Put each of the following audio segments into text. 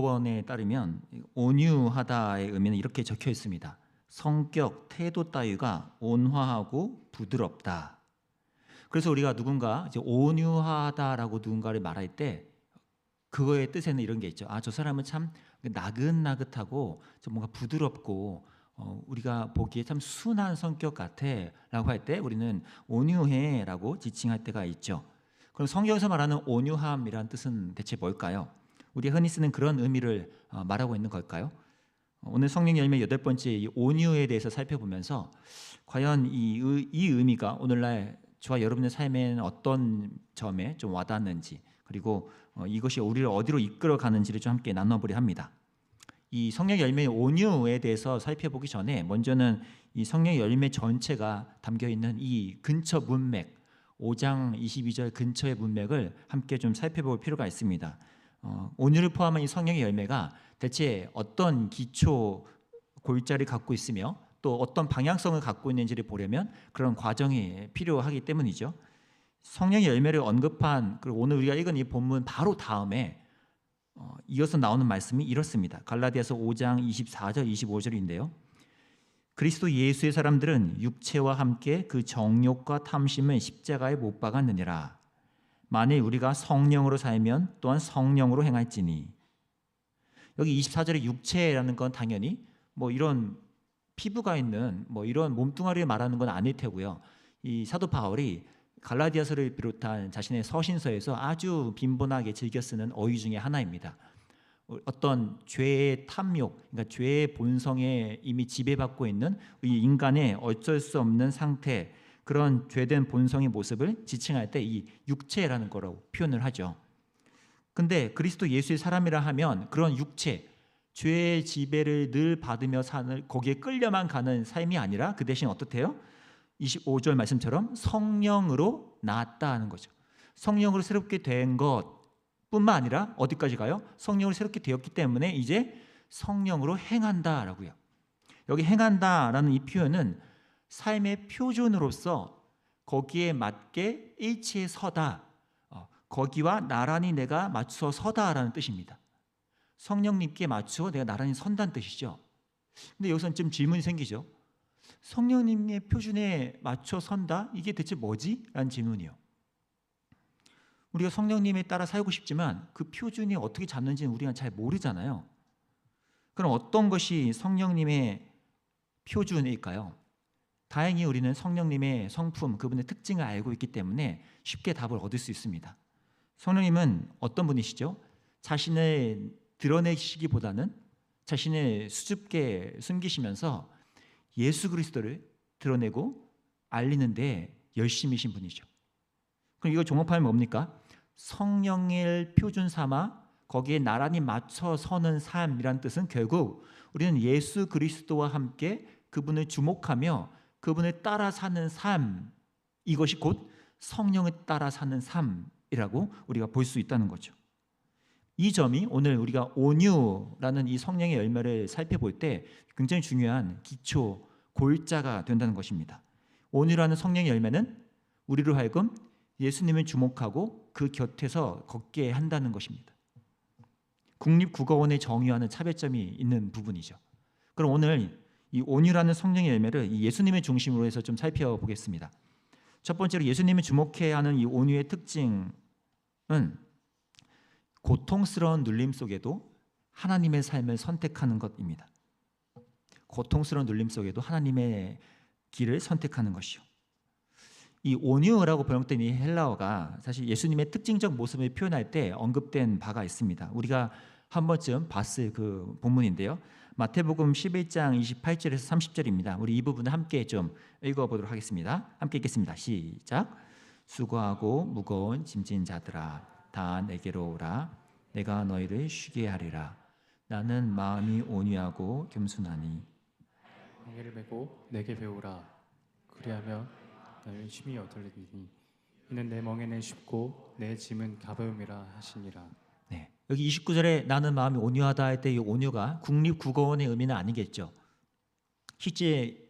원에 따르면 온유하다의 의미는 이렇게 적혀 있습니다. 성격, 태도 따위가 온화하고 부드럽다. 그래서 우리가 누군가 이제 온유하다라고 누군가를 말할 때 그거의 뜻에는 이런 게 있죠. 저 사람은 참 나긋나긋하고 좀 뭔가 부드럽고 우리가 보기에 참 순한 성격 같아라고 할 때 우리는 온유해라고 지칭할 때가 있죠. 그럼 성경에서 말하는 온유함이란 뜻은 대체 뭘까요? 우리가 흔히 쓰는 그런 의미를 말하고 있는 걸까요? 오늘 성령 열매 8번째 이 온유에 대해서 살펴보면서 과연 이 의미가 오늘날 저와 여러분의 삶에는 어떤 점에 좀 와닿는지, 그리고 이것이 우리를 어디로 이끌어 가는지를 좀 함께 나눠보려 합니다. 이 성령 열매의 온유에 대해서 살펴보기 전에 먼저는 이 성령 열매 전체가 담겨 있는 이 근처 문맥, 5장 22절 근처의 문맥을 함께 좀 살펴볼 필요가 있습니다. 온유를 포함한 이 성령의 열매가 대체 어떤 기초 골자를 갖고 있으며 또 어떤 방향성을 갖고 있는지를 보려면 그런 과정이 필요하기 때문이죠. 성령의 열매를 언급한, 그리고 오늘 우리가 읽은 이 본문 바로 다음에 이어서 나오는 말씀이 이렇습니다. 갈라디아서 5장 24절 25절인데요. 그리스도 예수의 사람들은 육체와 함께 그 정욕과 탐심을 십자가에 못 박았느니라. 만일 우리가 성령으로 살면 또한 성령으로 행할지니. 여기 24절의 육체라는 건 당연히 뭐 이런 피부가 있는 뭐 이런 몸뚱아리를 말하는 건 아닐 테고요. 이 사도 바울이 갈라디아서를 비롯한 자신의 서신서에서 아주 빈번하게 즐겨 쓰는 어휘 중에 하나입니다. 어떤 죄의 탐욕, 그러니까 죄의 본성에 이미 지배받고 있는 이 인간의 어쩔 수 없는 상태, 그런 죄된 본성의 모습을 지칭할 때 이 육체라는 거라고 표현을 하죠. 근데 그리스도 예수의 사람이라 하면 그런 육체, 죄의 지배를 늘 받으며 사는, 거기에 끌려만 가는 삶이 아니라 그 대신 어떻대요? 25절 말씀처럼 성령으로 나았다 하는 거죠. 성령으로 새롭게 된 것뿐만 아니라 어디까지 가요? 성령으로 새롭게 되었기 때문에 이제 성령으로 행한다라고요. 여기 행한다라는 이 표현은 삶의 표준으로서 거기에 맞게 일치해 서다, 거기와 나란히 내가 맞춰 서다라는 뜻입니다. 성령님께 맞추어 내가 나란히 선다는 뜻이죠. 근데 여기서는 좀 질문이 생기죠. 성령님의 표준에 맞춰 선다? 이게 대체 뭐지? 라는 질문이요. 우리가 성령님에 따라 살고 싶지만 그 표준이 어떻게 잡는지는 우리가 잘 모르잖아요. 그럼 어떤 것이 성령님의 표준일까요? 다행히 우리는 성령님의 성품, 그분의 특징을 알고 있기 때문에 쉽게 답을 얻을 수 있습니다. 성령님은 어떤 분이시죠? 자신을 드러내시기보다는 자신을 수줍게 숨기시면서 예수 그리스도를 드러내고 알리는데 열심이신 분이죠. 그럼 이걸 종합하면 뭡니까? 성령을 표준 삼아 거기에 나란히 맞춰 서는 삶이란 뜻은 결국 우리는 예수 그리스도와 함께 그분을 주목하며 그분을 따라 사는 삶, 이것이 곧 성령을 따라 사는 삶이라고 우리가 볼 수 있다는 거죠. 이 점이 오늘 우리가 온유라는 이 성령의 열매를 살펴볼 때 굉장히 중요한 기초 골자가 된다는 것입니다. 온유라는 성령의 열매는 우리로 하여금 예수님을 주목하고 그 곁에서 걷게 한다는 것입니다. 국립국어원에 정의하는 차별점이 있는 부분이죠. 그럼 오늘 이 온유라는 성령의 열매를 이 예수님을 중심으로 해서 좀 살펴보겠습니다. 첫 번째로 예수님을 주목해야 하는 이 온유의 특징은 고통스러운 눌림 속에도 하나님의 삶을 선택하는 것입니다. 고통스러운 눌림 속에도 하나님의 길을 선택하는 것이요. 이 온유라고 번역된 이 헬라어가 사실 예수님의 특징적 모습을 표현할 때 언급된 바가 있습니다. 우리가 한 번쯤 봤을 그 본문인데요. 마태복음 11장 28절에서 30절입니다. 우리 이 부분을 함께 좀 읽어보도록 하겠습니다. 함께 읽겠습니다. 시작. 수고하고 무거운 짐진 자들아 다 내게로 오라. 내가 너희를 쉬게 하리라. 나는 마음이 온유하고 겸손하니 멍에를 메고 내게 배우라. 그리하면 너희 쉼이 얻으리니 이는 내 멍에는 쉽고 내 짐은 가벼움이라 하시니라. 네. 여기 29절에 나는 마음이 온유하다 할 때 이 온유가 국립국어원의 의미는 아니겠죠. 실제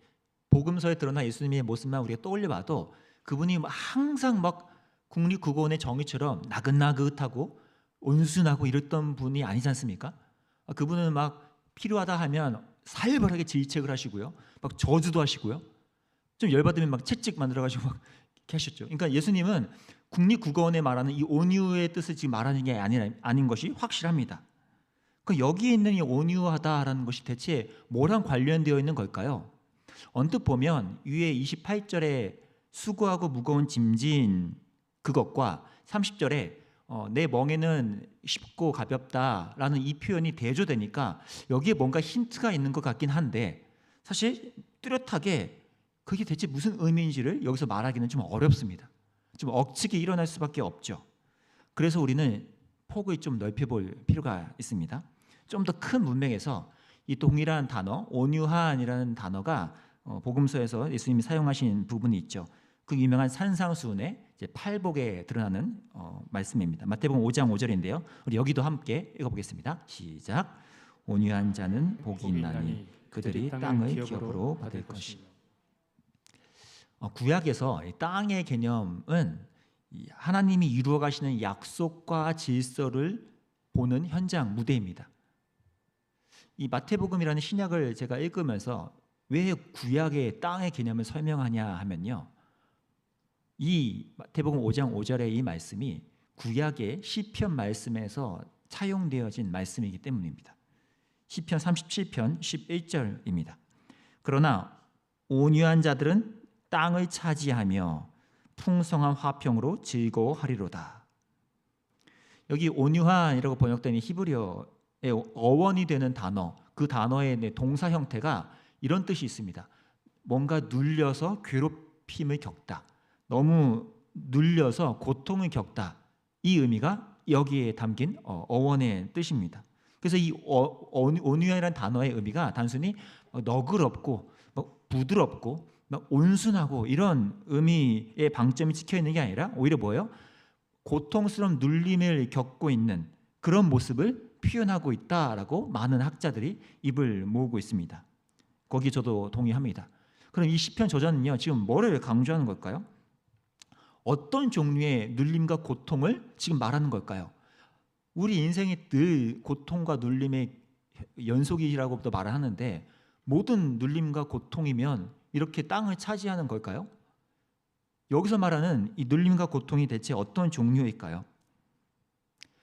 복음서에 드러난 예수님의 모습만 우리가 떠올려봐도 그분이 항상 막 국립국어원의 정의처럼 나긋나긋하고 온순하고 이랬던 분이 아니지 않습니까? 그분은 막 필요하다 하면 살벌하게 질책을 하시고요. 막 저주도 하시고요. 좀 열받으면 막 채찍 만들어가지고 막 이렇게 하셨죠. 그러니까 예수님은 국립국어원에 말하는 이 온유의 뜻을 지금 말하는 게 아닌 것이 확실합니다. 그 여기에 있는 이 온유하다라는 것이 대체 뭐랑 관련되어 있는 걸까요? 언뜻 보면 위에 28절에 수고하고 무거운 짐진 그것과 30절에 내 멍에는 쉽고 가볍다라는 이 표현이 대조되니까 여기에 뭔가 힌트가 있는 것 같긴 한데 사실 뚜렷하게 그게 대체 무슨 의미인지를 여기서 말하기는 좀 어렵습니다. 좀 억측이 일어날 수밖에 없죠. 그래서 우리는 폭을 좀 넓혀볼 필요가 있습니다. 좀 더 큰 문맥에서 이 동일한 단어 온유한이라는 단어가 복음서에서 예수님이 사용하신 부분이 있죠. 그 유명한 산상수훈의 이제 팔복에 드러나는 말씀입니다. 마태복음 5장 5절인데요. 우리 여기도 함께 읽어보겠습니다. 시작. 온유한 자는 복이 있나니 그들이 땅을 기업으로 받을 것이며. 구약에서 땅의 개념은 하나님이 이루어 가시는 약속과 질서를 보는 현장 무대입니다. 이 마태복음이라는 신약을 제가 읽으면서 왜 구약의 땅의 개념을 설명하냐 하면요, 이 마태복음 5장 5절의 이 말씀이 구약의 시편 말씀에서 차용되어진 말씀이기 때문입니다. 시편 37편 11절입니다. 그러나 온유한 자들은 땅을 차지하며 풍성한 화평으로 즐거워하리로다. 여기 온유한이라고 번역된 히브리어의 어원이 되는 단어, 그 단어의 동사 형태가 이런 뜻이 있습니다. 뭔가 눌려서 괴롭힘을 겪다, 너무 눌려서 고통을 겪다, 이 의미가 여기에 담긴 어원의 뜻입니다. 그래서 이 온유한이라는 단어의 의미가 단순히 너그럽고 부드럽고 온순하고 이런 의미의 방점이 찍혀 있는 게 아니라 오히려 뭐예요? 고통스러운 눌림을 겪고 있는 그런 모습을 표현하고 있다라고 많은 학자들이 입을 모으고 있습니다. 거기 저도 동의합니다. 그럼 이 시편 저자는요, 지금 뭐를 강조하는 걸까요? 어떤 종류의 눌림과 고통을 지금 말하는 걸까요? 우리 인생이 늘 고통과 눌림의 연속이라고도 말을 하는데 모든 눌림과 고통이면 이렇게 땅을 차지하는 걸까요? 여기서 말하는 이 눌림과 고통이 대체 어떤 종류일까요?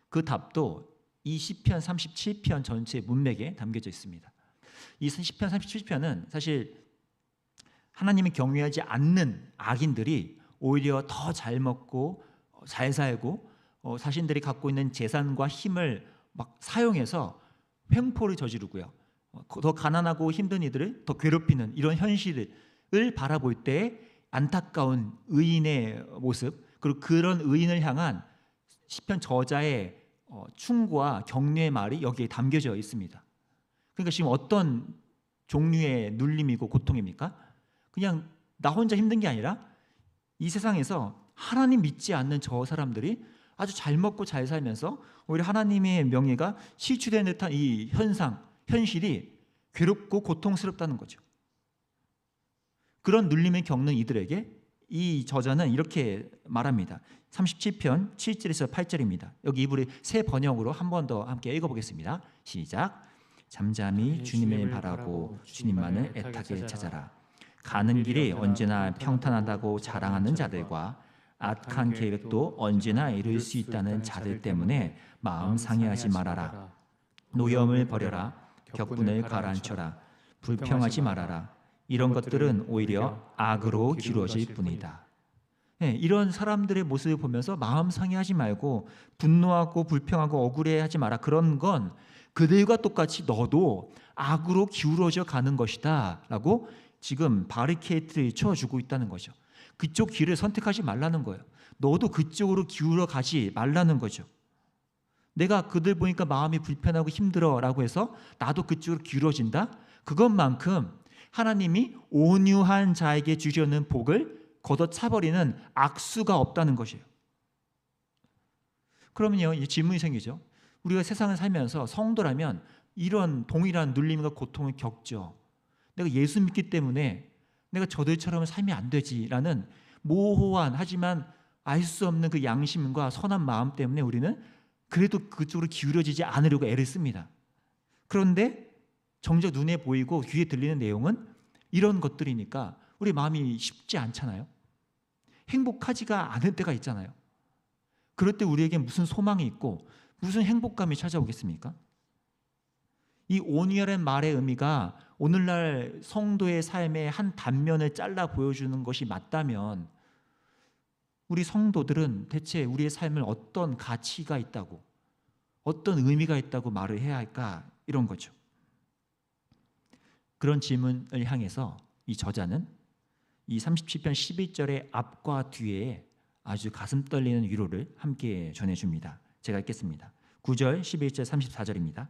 그 답도 이 시편 37편 전체 문맥에 담겨져 있습니다. 이 시편 37편은 사실 하나님을 경외하지 않는 악인들이 오히려 더 잘 먹고 잘 살고 자신들이 갖고 있는 재산과 힘을 막 사용해서 횡포를 저지르고요, 더 가난하고 힘든 이들을 더 괴롭히는 이런 현실을 바라볼 때 안타까운 의인의 모습, 그리고 그런 의인을 향한 시편 저자의 충고와 격려의 말이 여기에 담겨져 있습니다. 그러니까 지금 어떤 종류의 눌림이고 고통입니까? 그냥 나 혼자 힘든 게 아니라 이 세상에서 하나님 믿지 않는 저 사람들이 아주 잘 먹고 잘 살면서 오히려 하나님의 명예가 실추된 듯한 이 현실이 괴롭고 고통스럽다는 거죠. 그런 눌림을 겪는 이들에게 이 저자는 이렇게 말합니다. 37편 7절에서 8절입니다. 여기 이불이 새 번역으로 한 번 더 함께 읽어보겠습니다. 시작. 잠잠히 주님을 바라고 주님만을 애타게 찾아라. 가는 길이 언제나 평탄하다고 자랑하는 자들과 악한 계획도 언제나 이룰 수 있다는 자들 때문에 마음 상해하지 말아라. 노염을 버려라. 격분을 가라앉혀라. 불평하지 말아라. 이런 것들은 오히려 악으로 기울어질 뿐이다. 네, 이런 사람들의 모습을 보면서 마음 상해하지 말고 분노하고 불평하고 억울해하지 마라. 그런 건 그들과 똑같이 너도 악으로 기울어져 가는 것이다 라고 지금 바리케이트를 쳐주고 있다는 거죠. 그쪽 길을 선택하지 말라는 거예요. 너도 그쪽으로 기울어 가지 말라는 거죠. 내가 그들 보니까 마음이 불편하고 힘들어 라고 해서 나도 그쪽으로 기울어진다? 그것만큼 하나님이 온유한 자에게 주려는 복을 걷어차버리는 악수가 없다는 것이에요. 그러면요, 이 질문이 생기죠. 우리가 세상을 살면서 성도라면 이런 동일한 눌림과 고통을 겪죠. 내가 예수 믿기 때문에 내가 저들처럼 살면 안 되지라는 모호한 하지만 알 수 없는 그 양심과 선한 마음 때문에 우리는 그래도 그쪽으로 기울어지지 않으려고 애를 씁니다. 그런데 정작 눈에 보이고 귀에 들리는 내용은 이런 것들이니까 우리 마음이 쉽지 않잖아요. 행복하지가 않을 때가 있잖아요. 그럴 때 우리에게 무슨 소망이 있고 무슨 행복감이 찾아오겠습니까? 이 온유라는 말의 의미가 오늘날 성도의 삶의 한 단면을 잘라 보여주는 것이 맞다면 우리 성도들은 대체 우리의 삶을 어떤 가치가 있다고, 어떤 의미가 있다고 말을 해야 할까, 이런 거죠. 그런 질문을 향해서 이 저자는 이 37편 11절의 앞과 뒤에 아주 가슴 떨리는 위로를 함께 전해줍니다. 제가 읽겠습니다. 9절, 11절, 34절입니다.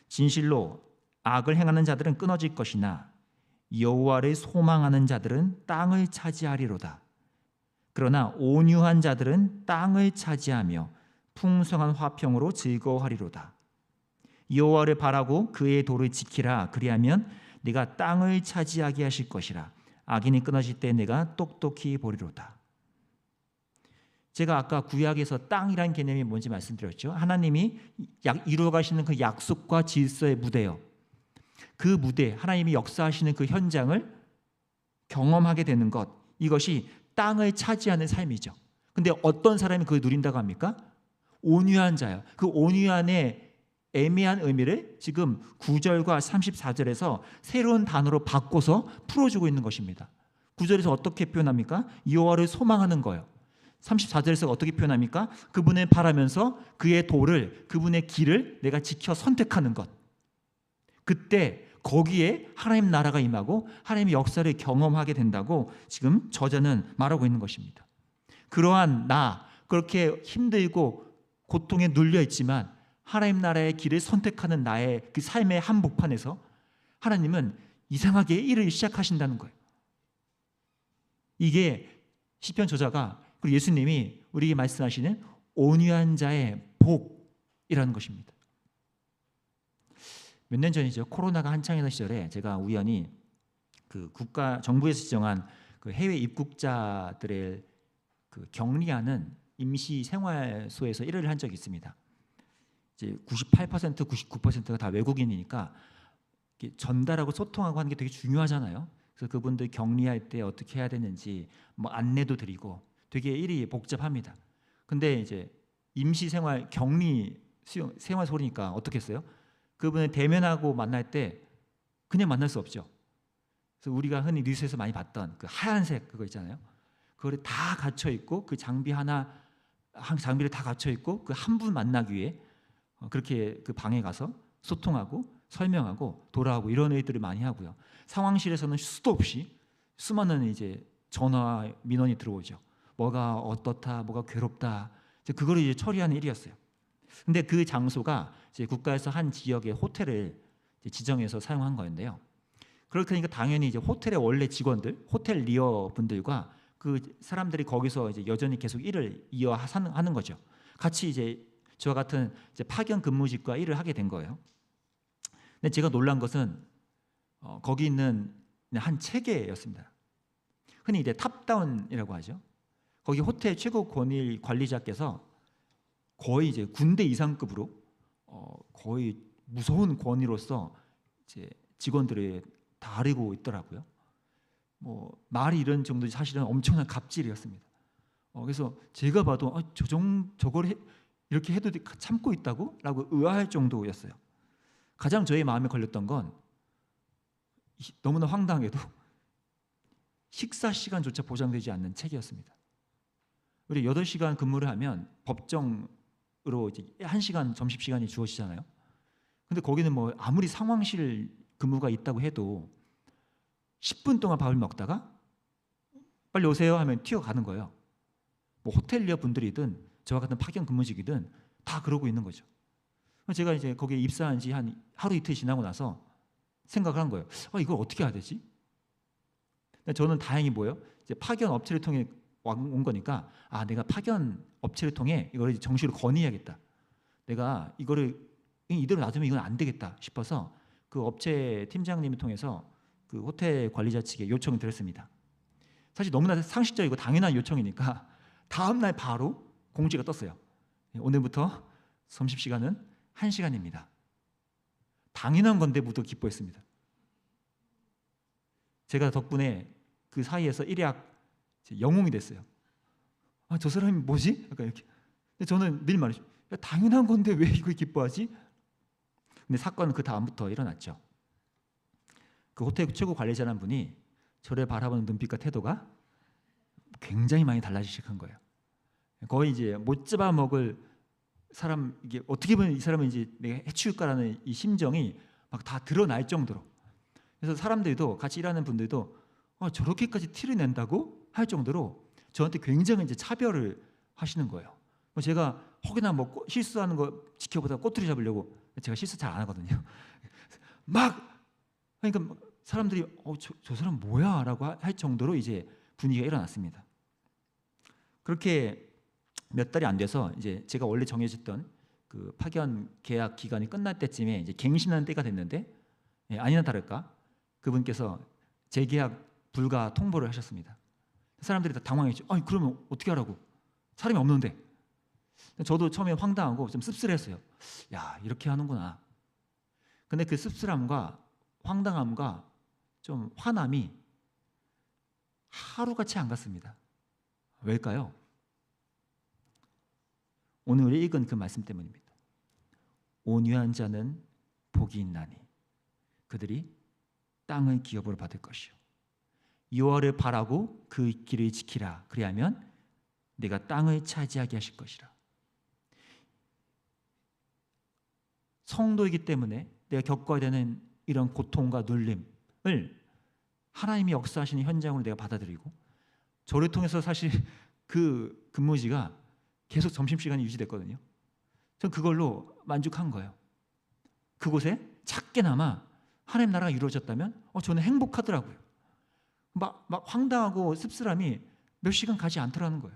진실로 악을 행하는 자들은 끊어질 것이나 여호와를 소망하는 자들은 땅을 차지하리로다. 그러나 온유한 자들은 땅을 차지하며 풍성한 화평으로 즐거워하리로다. 여호와를 바라고 그의 도를 지키라. 그리하면 네가 땅을 차지하게 하실 것이라. 악인이 끊어질 때 내가 똑똑히 보리로다. 제가 아까 구약에서 땅이란 개념이 뭔지 말씀드렸죠. 하나님이 이루어가시는 그 약속과 질서의 무대요. 그 무대, 하나님이 역사하시는 그 현장을 경험하게 되는 것, 이것이 땅을 차지하는 삶이죠. 근데 어떤 사람이 그걸 누린다고 합니까? 온유한 자요. 그 온유한의 애매한 의미를 지금 9절과 34절에서 새로운 단어로 바꿔서 풀어주고 있는 것입니다. 9절에서 어떻게 표현합니까? 여호와를 소망하는 거예요. 34절에서 어떻게 표현합니까? 그분을 바라면서 그의 도를, 그분의 길을 내가 지켜 선택하는 것. 그때 거기에 하나님 나라가 임하고 하나님의 역사를 경험하게 된다고 지금 저자는 말하고 있는 것입니다. 그러한 나, 그렇게 힘들고 고통에 눌려 있지만 하나님 나라의 길을 선택하는 나의 그 삶의 한복판에서 하나님은 이상하게 일을 시작하신다는 거예요. 이게 시편 저자가, 그리고 예수님이 우리에게 말씀하시는 온유한 자의 복이라는 것입니다. 몇 년 전이죠. 코로나가 한창이던 시절에 제가 우연히 그 정부에서 지정한 그 해외 입국자들의 그 격리하는 임시 생활소에서 일을 한 적이 있습니다. 이제 98%, 99%가 다 외국인이니까 전달하고 소통하고 하는 게 되게 중요하잖아요. 그래서 그분들 격리할 때 어떻게 해야 되는지 뭐 안내도 드리고 되게 일이 복잡합니다. 근데 이제 임시 생활 격리 생활소니까 어떻게 했어요? 그분을 대면하고 만날 때 그냥 만날 수 없죠. 그래서 우리가 흔히 뉴스에서 많이 봤던 그 하얀색 그거 있잖아요. 그거를 다 갖춰 있고 그 장비를 다 갖춰 있고 그 한 분 만나기 위해 그렇게 그 방에 가서 소통하고 설명하고 돌아오고 이런 일들을 많이 하고요. 상황실에서는 수도 없이 수많은 이제 전화 민원이 들어오죠. 뭐가 어떻다, 뭐가 괴롭다. 이제 그거를 이제 처리하는 일이었어요. 근데 그 장소가 이제 국가에서 한 지역의 호텔을 이제 지정해서 사용한 거였는데요. 그러니까 당연히 이제 호텔의 원래 직원들, 호텔 리어 분들과 그 사람들이 거기서 이제 여전히 계속 일을 이어하는 거죠. 같이 이제 저와 같은 이제 파견 근무직과 일을 하게 된 거예요. 근데 제가 놀란 것은 거기 있는 한 체계였습니다. 흔히 이제 탑다운이라고 하죠. 거기 호텔 최고 권위 관리자께서 거의 이제 군대 이상급으로 거의 무서운 권위로서 이제 직원들을 다루고 있더라고요. 뭐 말이 이런 정도 사실은 엄청난 갑질이었습니다. 그래서 제가 봐도 저걸 이렇게 해도 참고 있다고? 라고 의아할 정도였어요. 가장 저의 마음에 걸렸던 건 너무나 황당하게도 식사 시간조차 보장되지 않는 책이었습니다. 우리 8시간 근무를 하면 법정으로 이제 1시간 점심시간이 주어지잖아요. 근데 거기는 뭐 아무리 상황실 근무가 있다고 해도 10분 동안 밥을 먹다가 빨리 오세요 하면 튀어가는 거예요. 뭐 호텔리어 분들이든 저와 같은 파견 근무직이든 다 그러고 있는 거죠. 제가 이제 거기에 입사한 지 한 하루 이틀 지나고 나서 생각을 한 거예요. 이걸 어떻게 해야 되지? 저는 다행히 뭐예요? 이제 파견 업체를 통해 온 거니까 내가 파견 업체를 통해 이걸 정식으로 건의해야겠다. 내가 이거를 이대로 놔두면 이건 안 되겠다 싶어서 그 업체 팀장님을 통해서 그 호텔 관리자 측에 요청을 드렸습니다. 사실 너무나 상식적이고 당연한 요청이니까 다음 날 바로 공지가 떴어요. 오늘부터 점심시간은 1시간입니다. 당연한 건데 무더 기뻐했습니다. 제가 덕분에 그 사이에서 일약 영웅이 됐어요. 저 사람이 뭐지? 약간 이렇게. 근데 저는 늘 말이죠. 당연한 건데 왜 이걸 기뻐하지? 근데 사건은 그 다음부터 일어났죠. 그 호텔 최고 관리자라는 분이 저를 바라보는 눈빛과 태도가 굉장히 많이 달라지기 시작한 거예요. 거의 이제 못 잡아먹을 사람, 이게 어떻게 보면 이 사람은 이제 내가 해치울까라는 이 심정이 막 다 드러날 정도로. 그래서 사람들도 같이 일하는 분들도 저렇게까지 티를 낸다고 할 정도로 저한테 굉장히 이제 차별을 하시는 거예요. 제가 혹여나 뭐 실수하는 거 지켜보다가 꼬투리 잡으려고, 제가 실수 잘 안 하거든요. 막 그러니까 사람들이 저 사람 뭐야라고 할 정도로 이제 분위기가 일어났습니다. 그렇게 몇 달이 안 돼서 이제 제가 원래 정해졌던 그 파견 계약 기간이 끝날 때쯤에 이제 갱신하는 때가 됐는데, 아니나 다를까 그분께서 재계약 불가 통보를 하셨습니다. 사람들이 다 당황했죠. 그러면 어떻게 하라고? 사람이 없는데. 저도 처음에 황당하고 좀 씁쓸했어요. 야, 이렇게 하는구나. 근데 그 씁쓸함과 황당함과 좀 화남이 하루같이 안 갔습니다. 왜일까요? 오늘 우리 읽은 그 말씀 때문입니다. 온유한 자는 복이 있나니 그들이 땅의 기업을 받을 것이요 여호와를 바라고 그 길을 지키라. 그리하면 내가 땅을 차지하게 하실 것이라. 성도이기 때문에 내가 겪어야 되는 이런 고통과 눌림을 하나님이 역사하시는 현장으로 내가 받아들이고, 저를 통해서 사실 그 근무지가 계속 점심시간이 유지됐거든요. 전 그걸로 만족한 거예요. 그곳에 작게나마 하나님 나라가 이루어졌다면 저는 행복하더라고요. 막 황당하고 씁쓸함이 몇 시간 가지 않더라는 거예요.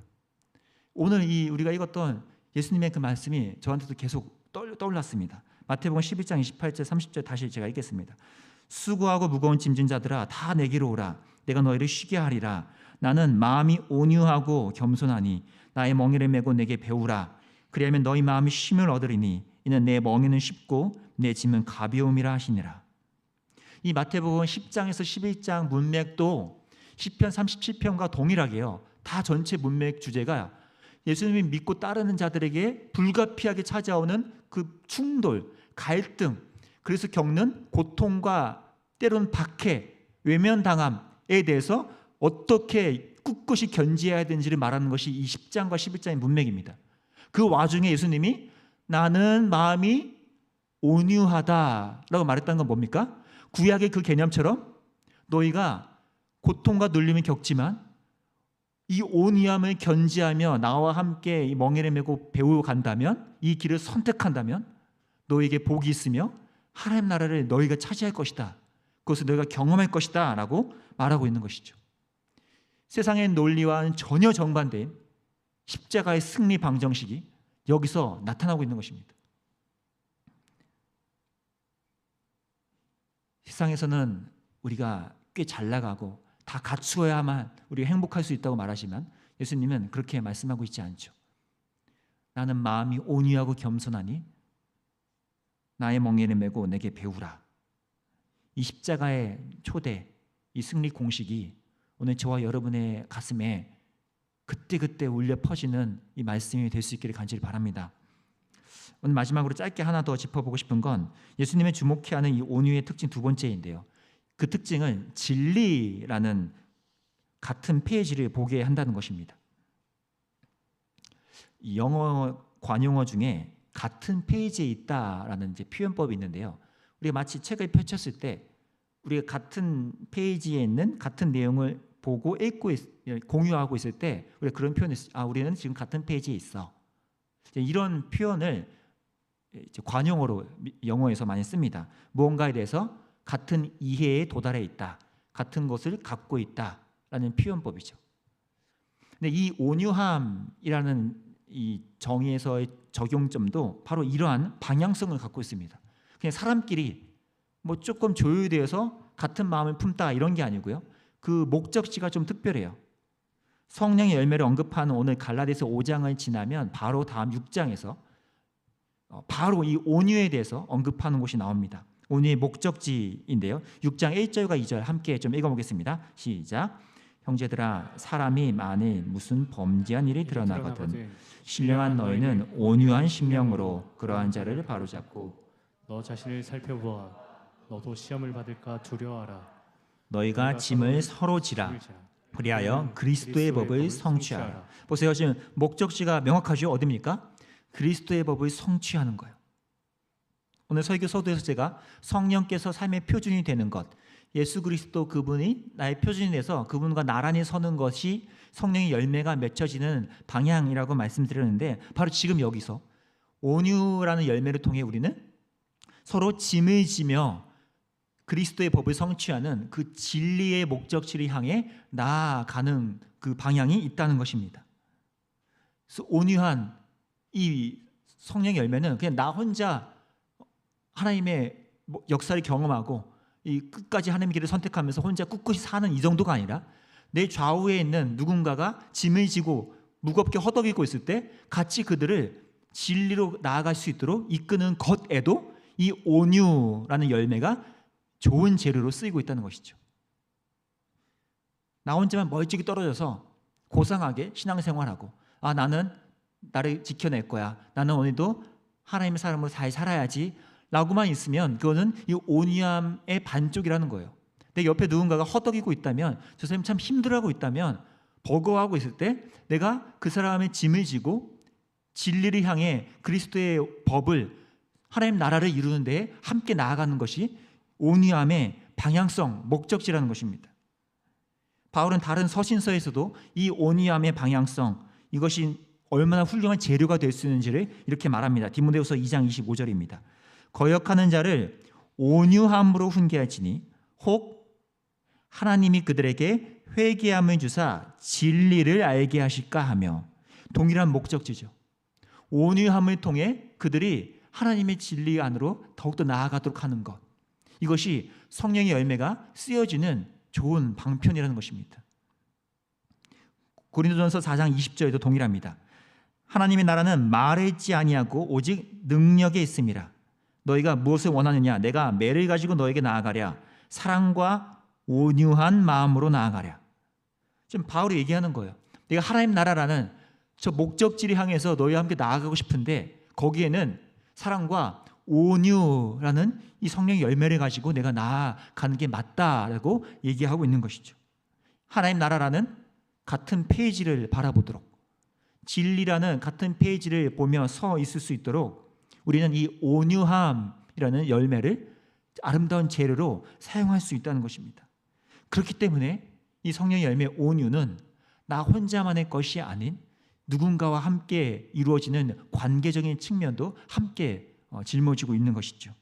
오늘 우리가 읽었던 예수님의 그 말씀이 저한테도 계속 떠올랐습니다. 마태복음 11장 28절 30절 다시 제가 읽겠습니다. 수고하고 무거운 짐진 자들아 다 내게로 오라. 내가 너희를 쉬게 하리라. 나는 마음이 온유하고 겸손하니 나의 멍에를 메고 내게 배우라. 그리하면 너희 마음이 쉼을 얻으리니 이는 내 멍에는 쉽고 내 짐은 가벼움이라 하시니라. 이 마태복음 10장에서 11장 문맥도 시편 37편과 동일하게요. 다 전체 문맥 주제가 예수님이 믿고 따르는 자들에게 불가피하게 찾아오는 그 충돌, 갈등, 그래서 겪는 고통과 때로는 박해, 외면당함에 대해서 어떻게 꿋꿋이 견지해야 되는지를 말하는 것이 이 10장과 11장의 문맥입니다. 그 와중에 예수님이 나는 마음이 온유하다라고 말했다는 건 뭡니까? 구약의 그 개념처럼 너희가 고통과 눌림을 겪지만 이 온유함을 견지하며 나와 함께 이 멍에를 메고 배우고 간다면, 이 길을 선택한다면 너에게 복이 있으며 하나님 나라를 너희가 차지할 것이다. 그것을 너희가 경험할 것이다 라고 말하고 있는 것이죠. 세상의 논리와는 전혀 정반대인 십자가의 승리 방정식이 여기서 나타나고 있는 것입니다. 세상에서는 우리가 꽤 잘 나가고 다 갖추어야만 우리가 행복할 수 있다고 말하지만 예수님은 그렇게 말씀하고 있지 않죠. 나는 마음이 온유하고 겸손하니 나의 멍에를 메고 내게 배우라. 이 십자가의 초대, 이 승리 공식이 오늘 저와 여러분의 가슴에 그때그때 울려 퍼지는 이 말씀이 될 수 있기를 간절히 바랍니다. 오늘 마지막으로 짧게 하나 더 짚어보고 싶은 건 예수님의 주목해야 하는 이 온유의 특징 두 번째인데요. 그 특징은 진리라는 같은 페이지를 보게 한다는 것입니다. 영어 관용어 중에 같은 페이지에 있다라는 이제 표현법이 있는데요. 우리가 마치 책을 펼쳤을 때 우리가 같은 페이지에 있는 같은 내용을 보고 읽고 공유하고 있을 때 우리가 그런 표현을 우리는 지금 같은 페이지에 있어. 이런 표현을 이제 관용어로 영어에서 많이 씁니다. 무언가에 대해서 같은 이해에 도달해 있다, 같은 것을 갖고 있다라는 표현법이죠. 근데 이 온유함이라는 이 정의에서의 적용점도 바로 이러한 방향성을 갖고 있습니다. 그냥 사람끼리 뭐 조금 조율되어서 같은 마음을 품다 이런 게 아니고요. 그 목적지가 좀 특별해요. 성령의 열매를 언급하는 오늘 갈라디아서 5장을 지나면 바로 다음 6장에서 바로 이 온유에 대해서 언급하는 곳이 나옵니다. 온유의 목적지인데요. 6장 1절과 2절 함께 좀 읽어보겠습니다. 시작. 형제들아, 사람이 만일 무슨 범죄한 일이 드러나거든 신령한 너희는 온유한 심령으로 그러한 자를 바로잡고 너 자신을 살펴보아 너도 시험을 받을까 두려워하라. 너희가 짐을 서로 지라 그리하여 그리스도의 법을 성취하라. 보세요. 지금 목적지가 명확하죠. 어디입니까? 그리스도의 법을 성취하는 거예요. 오늘 설교 서두에서 제가 성령께서 삶의 표준이 되는 것, 예수 그리스도 그분이 나의 표준이 돼서 그분과 나란히 서는 것이 성령의 열매가 맺혀지는 방향이라고 말씀드렸는데, 바로 지금 여기서 온유라는 열매를 통해 우리는 서로 짐을 지며 그리스도의 법을 성취하는 그 진리의 목적지를 향해 나아가는 그 방향이 있다는 것입니다. 그래서 온유한 이 성령의 열매는 그냥 나 혼자 하나님의 역사를 경험하고 이 끝까지 하나님의 길을 선택하면서 혼자 꿋꿋이 사는 이 정도가 아니라, 내 좌우에 있는 누군가가 짐을 지고 무겁게 허덕이고 있을 때 같이 그들을 진리로 나아갈 수 있도록 이끄는 것에도 이 온유라는 열매가 좋은 재료로 쓰이고 있다는 것이죠. 나 혼자만 멀찍이 떨어져서 고상하게 신앙생활하고, 나는 나를 지켜낼 거야, 나는 오늘도 하나님의 사람으로 잘 살아야지 라고만 있으면 그거는 이 온유함의 반쪽이라는 거예요. 내 옆에 누군가가 허덕이고 있다면, 저 사람이 참 힘들어하고 있다면, 버거워하고 있을 때 내가 그 사람의 짐을 지고 진리를 향해 그리스도의 법을, 하나님 나라를 이루는 데에 함께 나아가는 것이 온유함의 방향성, 목적지라는 것입니다. 바울은 다른 서신서에서도 이 온유함의 방향성, 이것이 얼마나 훌륭한 재료가 될 수 있는지를 이렇게 말합니다. 디모데후서 2장 25절입니다. 거역하는 자를 온유함으로 훈계하지니 혹 하나님이 그들에게 회개함을 주사 진리를 알게 하실까 하며. 동일한 목적지죠. 온유함을 통해 그들이 하나님의 진리 안으로 더욱더 나아가도록 하는 것, 이것이 성령의 열매가 쓰여지는 좋은 방편이라는 것입니다. 고린도전서 4장 20절에도 동일합니다. 하나님의 나라는 말에 있지 아니하고 오직 능력에 있음이라. 너희가 무엇을 원하느냐? 내가 매를 가지고 너에게 나아가랴. 사랑과 온유한 마음으로 나아가랴. 지금 바울이 얘기하는 거예요. 내가 하나님 나라라는 저 목적지를 향해서 너희와 함께 나아가고 싶은데, 거기에는 사랑과 온유라는 이 성령의 열매를 가지고 내가 나아가는 게 맞다라고 얘기하고 있는 것이죠. 하나님 나라라는 같은 페이지를 바라보도록, 진리라는 같은 페이지를 보며 서 있을 수 있도록 우리는 이 온유함이라는 열매를 아름다운 재료로 사용할 수 있다는 것입니다. 그렇기 때문에 이 성령의 열매 온유는 나 혼자만의 것이 아닌 누군가와 함께 이루어지는 관계적인 측면도 함께 짊어지고 있는 것이죠.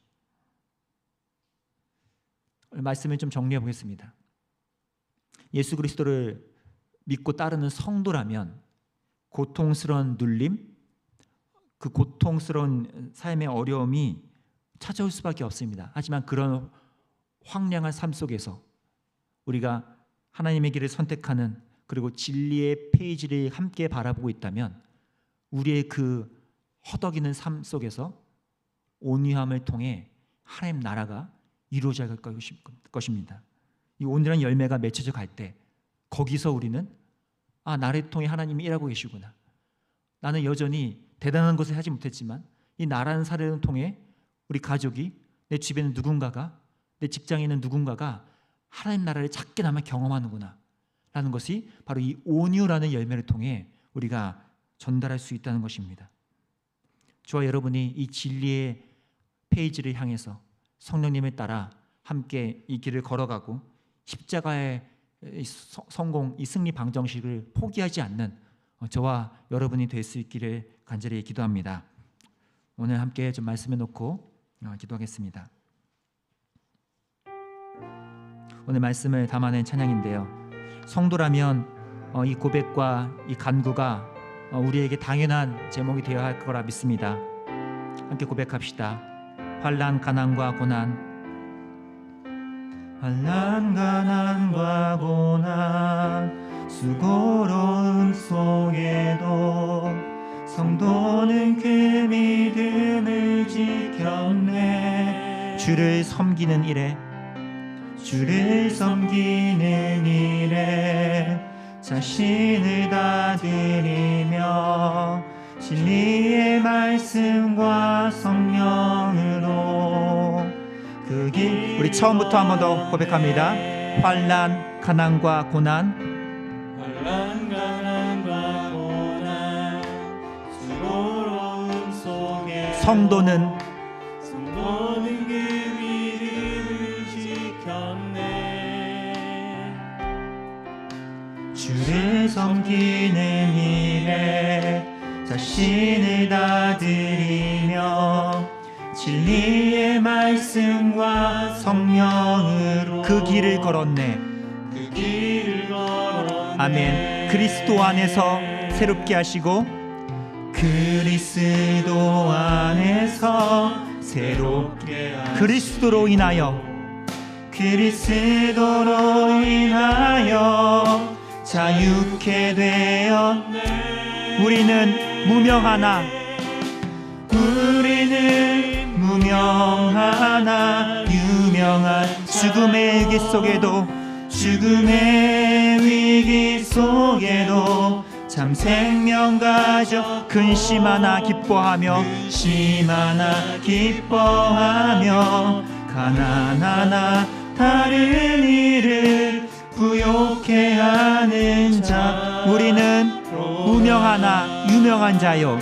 말씀을 좀 정리해 보겠습니다. 예수 그리스도를 믿고 따르는 성도라면 고통스러운 눌림, 그 고통스러운 삶의 어려움이 찾아올 수밖에 없습니다. 하지만 그런 황량한 삶 속에서 우리가 하나님의 길을 선택하는, 그리고 진리의 페이지를 함께 바라보고 있다면 우리의 그 허덕이는 삶 속에서 온유함을 통해 하나님 나라가 이루어져 갈 것입니다. 이 온유한 열매가 맺혀져 갈 때 거기서 우리는 나를 통해 하나님이 일하고 계시구나, 나는 여전히 대단한 것을 하지 못했지만 이 나라는 사례를 통해 우리 가족이, 내 집에 있는 누군가가, 내 직장에 있는 누군가가 하나님 나라를 작게나마 경험하는구나 라는 것이 바로 이 온유라는 열매를 통해 우리가 전달할 수 있다는 것입니다. 저와 여러분이 이 진리의 페이지를 향해서 성령님을 따라 함께 이 길을 걸어가고 십자가의 성공, 이 승리 방정식을 포기하지 않는 저와 여러분이 될 수 있기를 간절히 기도합니다. 오늘 함께 좀 말씀해 놓고 기도하겠습니다. 오늘 말씀을 담아낸 찬양인데요, 성도라면 이 고백과 이 간구가 우리에게 당연한 제목이 되어야 할 거라 믿습니다. 함께 고백합시다. 환난, 가난과 고난, 환난, 가난과 고난, 수고로움 속에도 성도는 그 믿음을 지켰네. 주를 섬기는 일에 자신을 다 드리며 진리의 말씀과 성령으로 그 길. 우리 처음부터 한 번 더 고백합니다. 환난, 가난과 고난, 수고로움 속에 성도는 그 믿음을 지켰네. 주를 섬기는 일에 자신을 다 드리며 진리의 말씀과 성령으로 그 길을 걸었네. 아멘. 그리스도 안에서 새롭게 하시고 그리스도로 그리스도로 인하여 자유케 되었네. 우리는 무명하나 유명한 죽음의 위기 속에도 참 생명 가져 근심하나 기뻐하며 가난하나 다른 이를 부욕해 하는 자. 우리는 무명하나 유명한 자요.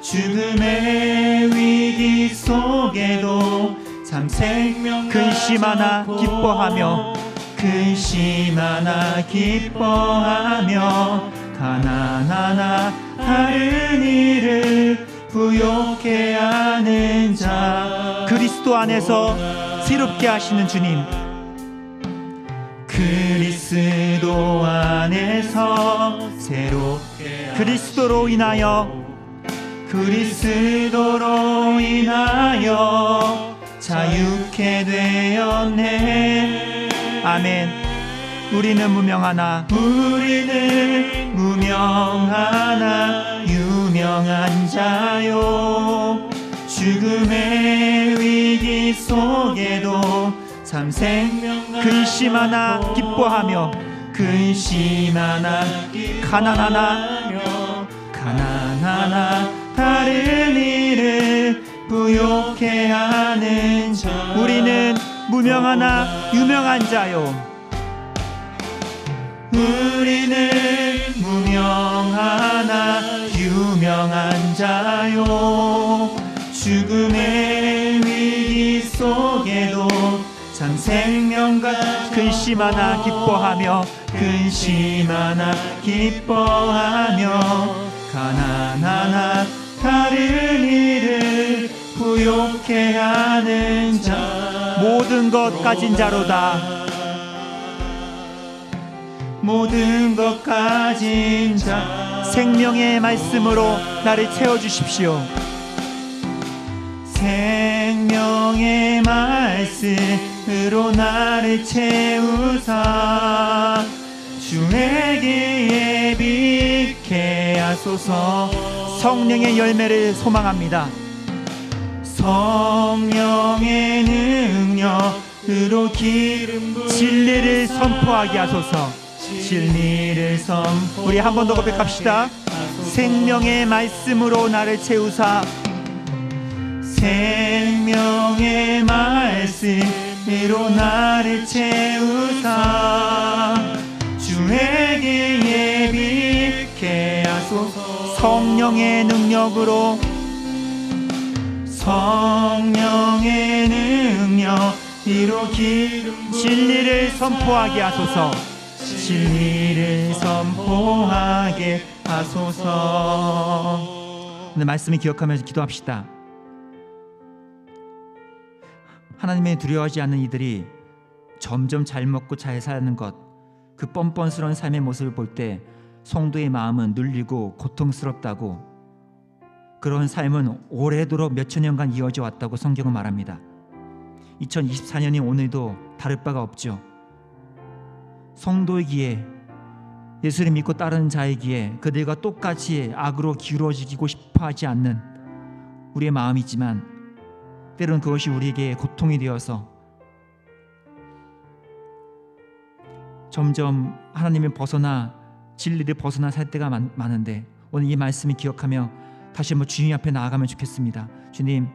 죽음의 위기 속에도 참 생명 근심하나 기뻐하며 가난하나 다른 이를 부욕해 하는 자. 그리스도 안에서 새롭게 하시는 주님, 그리스도 안에서 그리스도로 인하여 자유케 되었네. 아멘. 우리는 무명하나 유명한 자요. 죽음의 위기 속에도 참 생명 근심하나 기뻐하며 가난하나 다른 이를 부욕해 하는 자. 우리는 무명하나 유명한 자요. 죽음의 위기 속에도 참 생명과 근심하나 기뻐하며 가난하나 다른 이를 부욕해 하는 자. 모든 것 가진 자로다. 생명의 말씀으로 나를 채워주십시오. 생명의 말씀으로 나를 채우사 주에게 예비케 하소서. 성령의 열매를 소망합니다. 성령의 능력으로 진리를 선포하게 하소서. 우리 한 번 더 고백합시다. 생명의 말씀으로 나를 채우사 생명의 말씀으로 나를 채우사 주에게 예비케 하소서. 성령의 능력으로 진리를 선포하게 하소서. 오늘 말씀을 기억하면서 기도합시다. 하나님의 두려워하지 않는 이들이 점점 잘 먹고 잘 사는 것, 그 뻔뻔스러운 삶의 모습을 볼 때 성도의 마음은 눌리고 고통스럽다고, 그런 삶은 오래도록 몇천 년간 이어져 왔다고 성경은 말합니다. 2024년이 오늘도 다를 바가 없죠. 성도이기에 예수를 믿고 따르는 자이기에 그들과 똑같이 악으로 기울어지고 싶어하지 않는 우리의 마음이지만 때로는 그것이 우리에게 고통이 되어서 점점 하나님을 벗어나 진리를 벗어나 살 때가 많은데 오늘 이 말씀을 기억하며 다시 한번 주님 앞에 나아가면 좋겠습니다. 주님,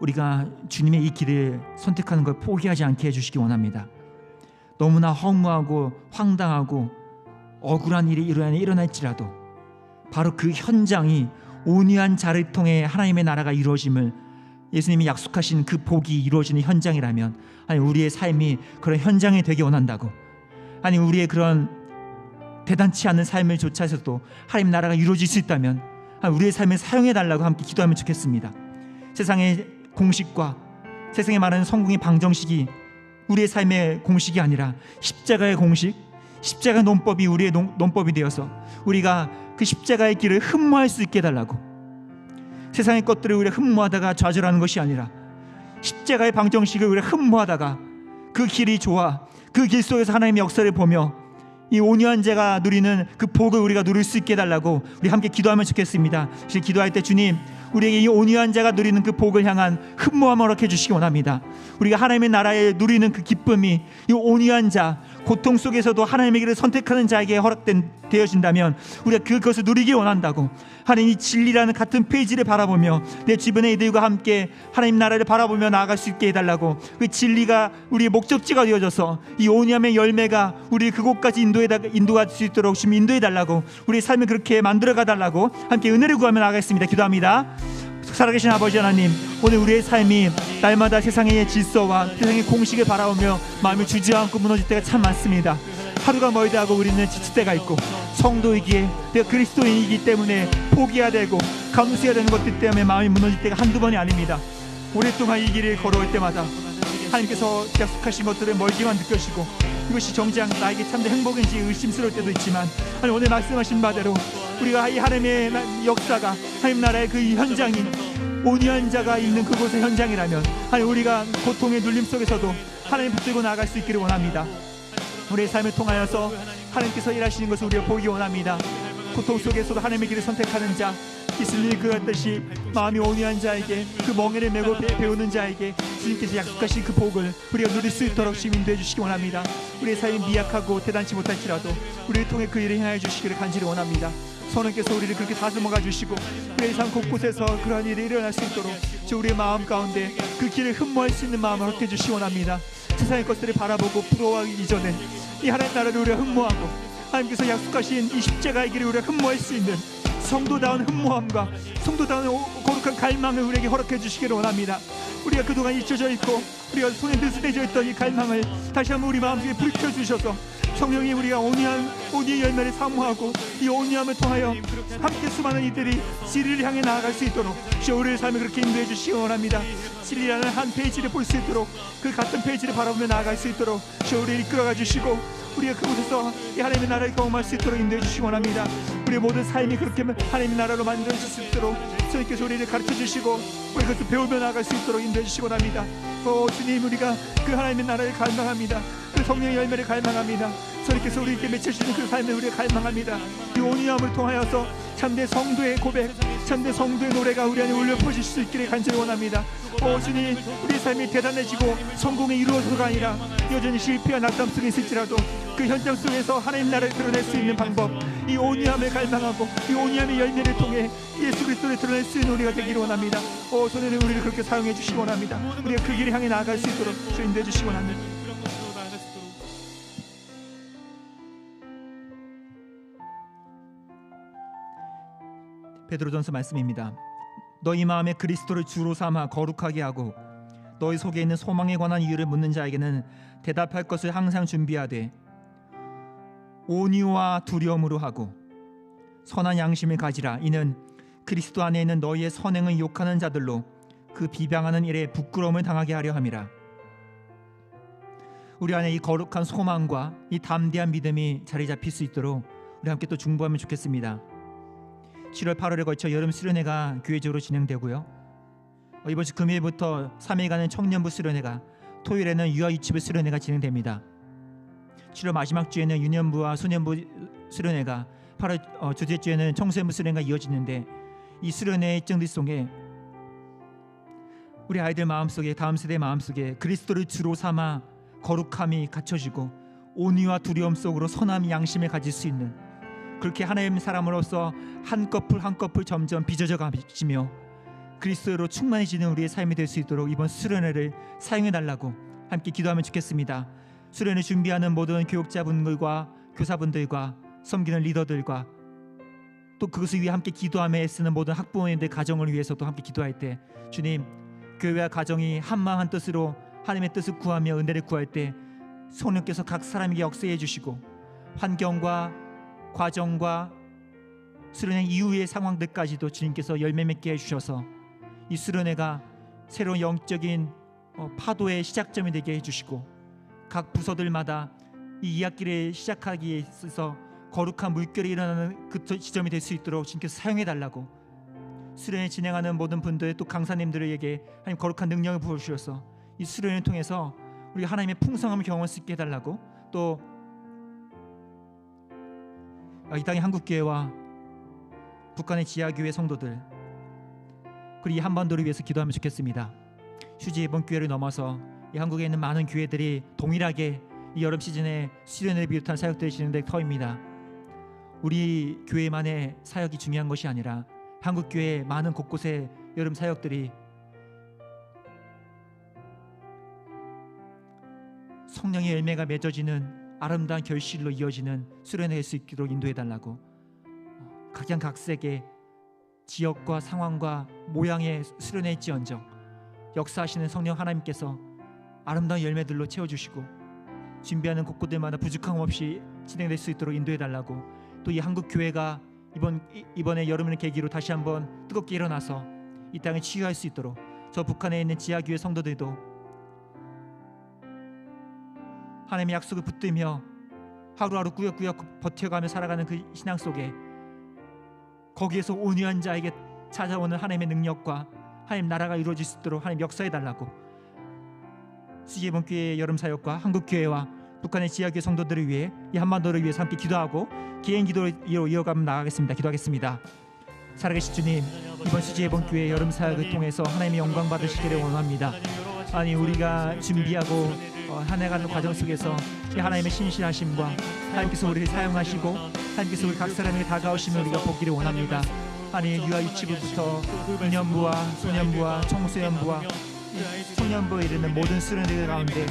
우리가 주님의 이 길을 선택하는 걸 포기하지 않게 해주시기 원합니다. 너무나 허무하고 황당하고 억울한 일이 일어날지라도 바로 그 현장이 온유한 자를 통해 하나님의 나라가 이루어짐을 예수님이 약속하신 그 복이 이루어지는 현장이라면, 아니 우리의 삶이 그런 현장이 되기 원한다고, 아니 우리의 그런 대단치 않은 삶을 조차해서도 하나님 나라가 이루어질 수 있다면 우리의 삶을 사용해달라고 함께 기도하면 좋겠습니다. 세상의 공식과 세상에 말하는 성공의 방정식이 우리의 삶의 공식이 아니라 십자가의 공식, 십자가 논법이 우리의 논법이 되어서 우리가 그 십자가의 길을 흠모할 수 있게 해달라고, 세상의 것들을 우리가 흠모하다가 좌절하는 것이 아니라 십자가의 방정식을 우리가 흠모하다가 그 길이 좋아 그 길 속에서 하나님의 역사를 보며 이 온유한 자가 누리는 그 복을 우리가 누릴 수 있게 해달라고 우리 함께 기도하면 좋겠습니다. 기도할 때 주님, 우리에게 이 온유한 자가 누리는 그 복을 향한 흠모함을 허락해 주시기 원합니다. 우리가 하나님의 나라에 누리는 그 기쁨이 이 온유한 자, 고통 속에서도 하나님의 길을 선택하는 자에게 되어진다면 우리가 그것을 누리기 원한다고, 하나님 이 진리라는 같은 페이지를 바라보며 내 주변의 이들과 함께 하나님 나라를 바라보며 나아갈 수 있게 해달라고, 그 진리가 우리의 목적지가 되어져서 이 온유함의 열매가 우리 그곳까지 인도할 수 있도록 주님 인도해달라고, 우리의 삶을 그렇게 만들어가달라고 함께 은혜를 구하며 나아가겠습니다. 기도합니다. 살아계신 아버지 하나님, 오늘 우리의 삶이 날마다 세상의 질서와 세상의 공식을 바라보며 마음이 주저앉고 무너질 때가 참 많습니다. 하루가 멀다 하고 우리는 지칠 때가 있고, 성도이기에 내가 그리스도인이기 때문에 포기해야 되고 감수해야 되는 것들 때문에 마음이 무너질 때가 한두 번이 아닙니다. 오랫동안 이 길을 걸어올 때마다 하나님께서 약속하신 것들을 멀게만 느껴지고 이것이 정작 나에게 참된 행복인지 의심스러울 때도 있지만, 아니 오늘 말씀하신 바대로 우리가 이 하나님의 역사가 하나님 나라의 그 현장이 온유한 자가 있는 그곳의 현장이라면, 아니 우리가 고통의 눌림 속에서도 하나님 붙들고 나아갈 수 있기를 원합니다. 우리의 삶을 통하여서 하나님께서 일하시는 것을 우리가 보기 원합니다. 고통 속에서도 하나님의 길을 선택하는 자, 예수님이 그랬듯이 마음이 온유한 자에게, 그 멍에를 메고 배우는 자에게 주님께서 약속하신 그 복을 우리가 누릴 수 있도록 주님 인도해 주시기 원합니다. 우리의 삶이 미약하고 대단치 못할지라도 우리를 통해 그 일을 행하여 주시기를 간절히 원합니다. 성령께서 우리를 그렇게 다스먹어 주시고 우리의 삶 곳곳에서 그러한 일이 일어날 수 있도록 우리의 마음 가운데 그 길을 흠모할 수 있는 마음을 얻게 주시기 원합니다. 세상의 것들을 바라보고 부러워하기 이전에 이 하나님 나라를 우리가 흠모하고 하나님께서 약속하신 이 십자가의 길을 우리가 흠모할 수 있는 성도다운 흠모함과 성도다운 거룩한 갈망을 우리에게 허락해 주시기를 원합니다. 우리가 그동안 잊혀져 있고 우리가 손에 느슨해져 있던 이 갈망을 다시 한번 우리 마음속에 불켜 주셔서 성령이 우리가 온유의 열매를 사모하고 이 온유함을 통하여 함께 수많은 이들이 진리를 향해 나아갈 수 있도록 우리의 삶을 그렇게 인도해 주시기 원합니다. 진리라는 한 페이지를 볼 수 있도록 그 같은 페이지를 바라보며 나아갈 수 있도록 우리를 이끌어가 주시고 우리가 그곳에서 이 하나님의 나라를 경험할 수 있도록 인도해 주시기 원합니다. 우리의 모든 삶이 그렇게 하나님의 나라로 만들어질 수 있도록 주님께서 우리를 가르쳐 주시고 우리 그것을 배우며 나아갈 수 있도록 인도해 주시기 원합니다. 주님, 우리가 그 하나님의 나라를 갈망합니다. 그 성령의 열매를 갈망합니다. 주님께서 우리에게 맺혀주시는 그 삶을 우리가 갈망합니다. 이 온유함을 통하여서 참된 성도의 고백, 참된 성도의 노래가 우리 안에 울려 퍼질 수 있기를 간절히 원합니다. 주님, 우리 삶이 대단해지고 성공에 이루어서가 아니라 여전히 실패와 낙담 속에 있을지라도 그 현장 속에서 하나님 나라를 드러낼 수 있는 방법, 이 온유함을 갈망하고 이 온유함의 열매를 통해 예수 그리스도를 드러낼 수 있는 우리가 되기를 원합니다. 손에는 우리를 그렇게 사용해 주시기 원합니다. 우리가 그 길을 향해 나아갈 수 있도록 주 인도해 주시기 원합니다. 베드로전서 말씀입니다. 너희 마음에 그리스도를 주로 삼아 거룩하게 하고 너희 속에 있는 소망에 관한 이유를 묻는 자에게는 대답할 것을 항상 준비하되 온유와 두려움으로 하고 선한 양심을 가지라. 이는 그리스도 안에 있는 너희의 선행을 욕하는 자들로 그 비방하는 일에 부끄러움을 당하게 하려 함이라. 우리 안에 이 거룩한 소망과 이 담대한 믿음이 자리 잡힐 수 있도록 우리 함께 또 중보하면 좋겠습니다. 7월 8월에 걸쳐 여름 수련회가 교회적으로 진행되고요. 이번 주 금요일부터 3일간의 청년부 수련회가, 토요일에는 유아 유치부 수련회가 진행됩니다. 7월 마지막 주에는 유년부와 소년부 수련회가 8월 둘째 주에는 청소년부 수련회가 이어지는데, 이 수련회 일정들 속에 우리 아이들 마음속에, 다음 세대 마음속에 그리스도를 주로 삼아 거룩함이 갖춰지고 온유와 두려움 속으로 선함 양심을 가질 수 있는, 그렇게 하나님의 사람으로서 한 커플 한 커플 점점 빚어져 가시며 그리스도로 충만해지는 우리의 삶이 될 수 있도록 이번 수련회를 사용해 달라고 함께 기도하면 좋겠습니다. 수련회 준비하는 모든 교육자분들과 교사분들과 섬기는 리더들과 또 그것을 위해 함께 기도하며 애쓰는 모든 학부모님들 가정을 위해서도 함께 기도할 때, 주님, 교회와 가정이 한마음 한뜻으로 하나님의 뜻을 구하며 은혜를 구할 때 성령께서 각 사람에게 역사해 주시고 환경과 과정과 수련회 이후의 상황들까지도 주님께서 열매 맺게 해주셔서 이 수련회가 새로운 영적인 파도의 시작점이 되게 해주시고 각 부서들마다 이 2학기를 시작하기에 있어서 거룩한 물결이 일어나는 그 지점이 될 수 있도록 주님께서 사용해달라고, 수련회 진행하는 모든 분들 또 강사님들에게 하나님 거룩한 능력을 부어주셔서 이 수련회를 통해서 우리 하나님의 풍성함을 경험할 수 있게 해달라고, 또 이 땅의 한국교회와 북한의 지하교회 성도들 그리고 이 한반도를 위해서 기도하면 좋겠습니다. 휴지 이번 기회를 넘어서 이 한국에 있는 많은 교회들이 동일하게 이 여름 시즌에 수련회를 비롯한 사역들을 진행될 터입니다. 우리 교회만의 사역이 중요한 것이 아니라 한국 교회 많은 곳곳에 여름 사역들이 성령의 열매가 맺어지는 아름다운 결실로 이어지는 수련회일 수 있도록 인도해달라고, 각양각색의 지역과 상황과 모양의 수련회일지언정 역사하시는 성령 하나님께서 아름다운 열매들로 채워주시고 준비하는 곳곳들마다 부족함 없이 진행될 수 있도록 인도해달라고, 또 이 한국 교회가 이번에 여름을 계기로 다시 한번 뜨겁게 일어나서 이 땅을 치유할 수 있도록, 저 북한에 있는 지하교회 성도들도 하나님의 약속을 붙들며 하루하루 꾸역꾸역 버텨가며 살아가는 그 신앙 속에 거기에서 온유한 자에게 찾아오는 하나님의 능력과 하나님 나라가 이루어질 수 있도록 하나님 역사해달라고, CJ본교회의 여름사역과 한국교회와 북한의 지하교회 성도들을 위해 이 한반도를 위해서 함께 기도하고 개인 기도로 이어가면 나가겠습니다. 기도하겠습니다. 살아계신 주님, 이번 CJ본교회 여름사역을 통해서 하나님의 영광 받으시기를 원합니다. 아니, 우리가 준비하고 한 해 가는 과정 속에서 이 하나님의 신실하심과 하나님께서 우리를 사용하시고 하나님께서 우리 각 사람에게 다가오시면 우리가 보기를 원합니다. 아니, 유아 유치부부터 유년부와 소년부와 청소년부와 청년부에 이르는 모든 수련회들 가운데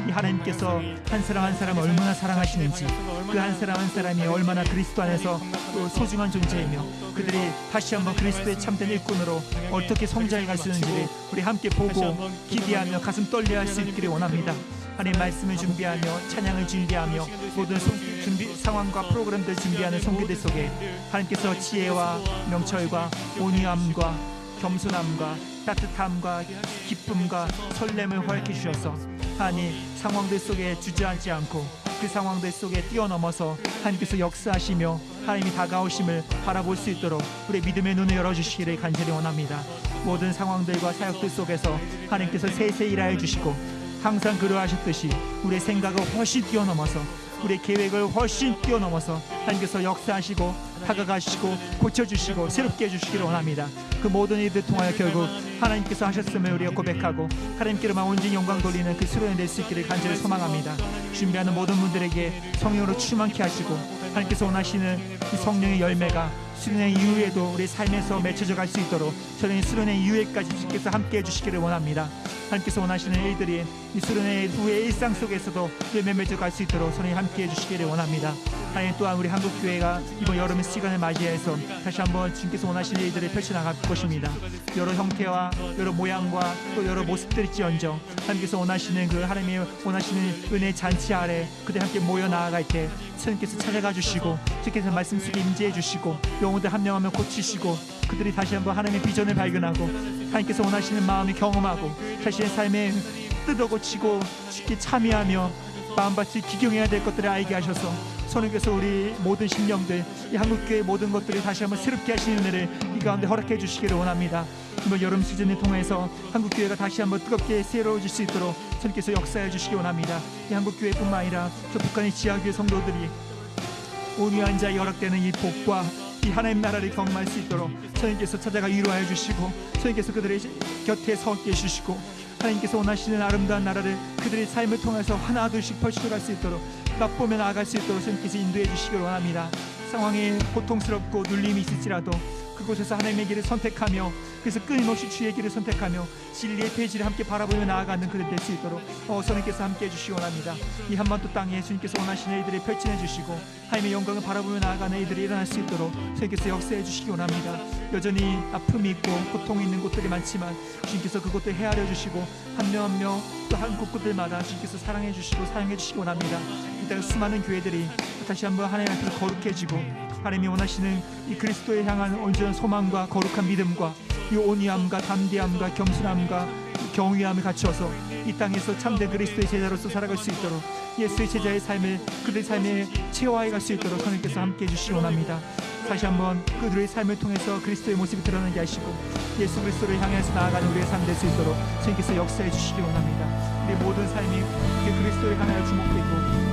이 하나님께서 한 사람 한 사람을 얼마나 사랑하시는지, 그 한 사람 한 사람이 얼마나 그리스도 안에서 또 소중한 존재이며 그들이 다시 한번 그리스도의 참된 일꾼으로 어떻게 성장해 갈 수 있는지를 우리 함께 보고 기대하며 가슴 떨려 할 수 있기를 원합니다. 하나님 말씀을 준비하며 찬양을 준비하며 모든 준비 상황과 프로그램들 준비하는 성교들 속에 하나님께서 지혜와 명철과 온유함과 겸손함과 따뜻함과 기쁨과 설렘을 허락해 주셔서 하나님 상황들 속에 주저앉지 않고 그 상황들 속에 뛰어넘어서 하나님께서 역사하시며 하나님이 다가오심을 바라볼 수 있도록 우리의 믿음의 눈을 열어주시기를 간절히 원합니다. 모든 상황들과 사역들 속에서 하나님께서 세세히 일하여 주시고 항상 그러하셨듯이 우리의 생각을 훨씬 뛰어넘어서 우리의 계획을 훨씬 뛰어넘어서 하나님께서 역사하시고 다가가시고 고쳐주시고 새롭게 해주시기를 원합니다. 그 모든 일들 통하여 결국 하나님께서 하셨음을 우리가 고백하고 하나님께로만 온전히 영광 돌리는 그 수련이 될 수 있기를 간절히 소망합니다. 준비하는 모든 분들에게 성령으로 충만케 하시고 하나님께서 원하시는 이 성령의 열매가 수련회 이후에도 우리 삶에서 맺혀져 갈 수 있도록 저는 수련회 이후에까지 주께서 함께 해주시기를 원합니다. 하나님께서 원하시는 일들이 이 수련회 후의 일상 속에서도 열매 맺어 갈 수 있도록 저는 함께 해주시기를 원합니다. 하나님, 또한 우리 한국교회가 이번 여름 시간을 맞이해서 다시 한번 주님께서 원하시는 일들을 펼쳐나갈 것입니다. 여러 형태와 여러 모양과 또 여러 모습들일지언정 하나님께서 원하시는 그 하나님이 원하시는 은혜의 잔치 아래 그들 함께 모여 나아갈 때 주님께서 찾아가 주시고 주께서 말씀 속에 임재해 주시고 영혼들 한 명 한 명 고치시고 그들이 다시 한번 하나님의 비전을 발견하고 하나님께서 원하시는 마음을 경험하고 자신의 삶에 뜯어고치고 쉽게 참여하며 마음밭이 기경해야 될 것들을 알게 하셔서 성령께서 우리 모든 심령들 이 한국교회의 모든 것들을 다시 한번 새롭게 하시는 은혜를 이 가운데 허락해 주시기를 원합니다. 이번 여름 시즌을 통해서 한국교회가 다시 한번 뜨겁게 새로워질 수 있도록 주님께서 역사해 주시기 원합니다. 이 한국교회뿐만 아니라 저 북한의 지하교회 성도들이 온유한 자에게 허락되는 이 복과 이 하나님 나라를 경험할 수 있도록 성령께서 찾아가 위로하여 주시고 성령께서 그들의 곁에 서 계시고 하나님께서 원하시는 아름다운 나라를 그들의 삶을 통해서 하나둘씩 펼쳐갈 수 있도록 맛보며 나아갈 수 있도록 성령께서 인도해 주시기를 원합니다. 상황에 고통스럽고 눌림이 있을지라도 그곳에서 하나님의 길을 선택하며 그래서 끊임없이 주의 길을 선택하며 진리의 대지를 함께 바라보며 나아가는 그들 될 수 있도록 성령께서 함께 해주시기 원합니다. 이 한반도 땅에 예수님께서 원하시는 일들을 펼쳐내 주시고 하나님의 영광을 바라보며 나아가는 일들이 일어날 수 있도록 주님께서 역사해 주시기 원합니다. 여전히 아픔이 있고 고통이 있는 곳들이 많지만 주님께서 그곳들 헤아려 주시고 한 명 한 명 또 한 곳곳들마다 주님께서 사랑해 주시고 사용해 주시기 원합니다. 이따가 수많은 교회들이 다시 한번 하나님 앞에서 거룩해지고 하나님이 원하시는 이 그리스도에 향한 온전한 소망과 거룩한 믿음과 이 온유함과 담대함과 겸손함과 경외함을 갖추어서 이 땅에서 참된 그리스도의 제자로서 살아갈 수 있도록 예수의 제자의 삶을 그들의 삶에 체화해 갈 수 있도록 하나님께서 함께해 주시기 원합니다. 다시 한번 그들의 삶을 통해서 그리스도의 모습이 드러나게 하시고 예수 그리스도를 향해서 나아가는 우리의 삶 될 수 있도록 주님께서 역사해 주시기 원합니다. 우리 모든 삶이 그리스도를 향하여 주목되고